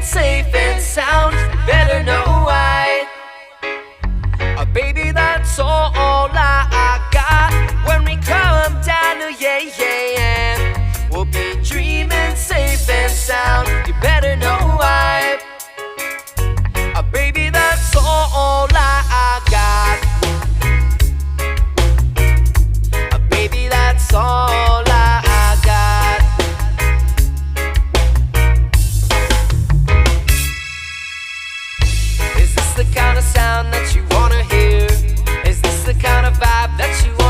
safe and sound. Better know why. Baby, that's all I got. When we come down to yeah, we'll be dreaming safe and sound. You better know why. Baby, that's all I got. Baby, that's all I got. Is this the kind of sound that you wanna hear? Is this the kind of vibe that you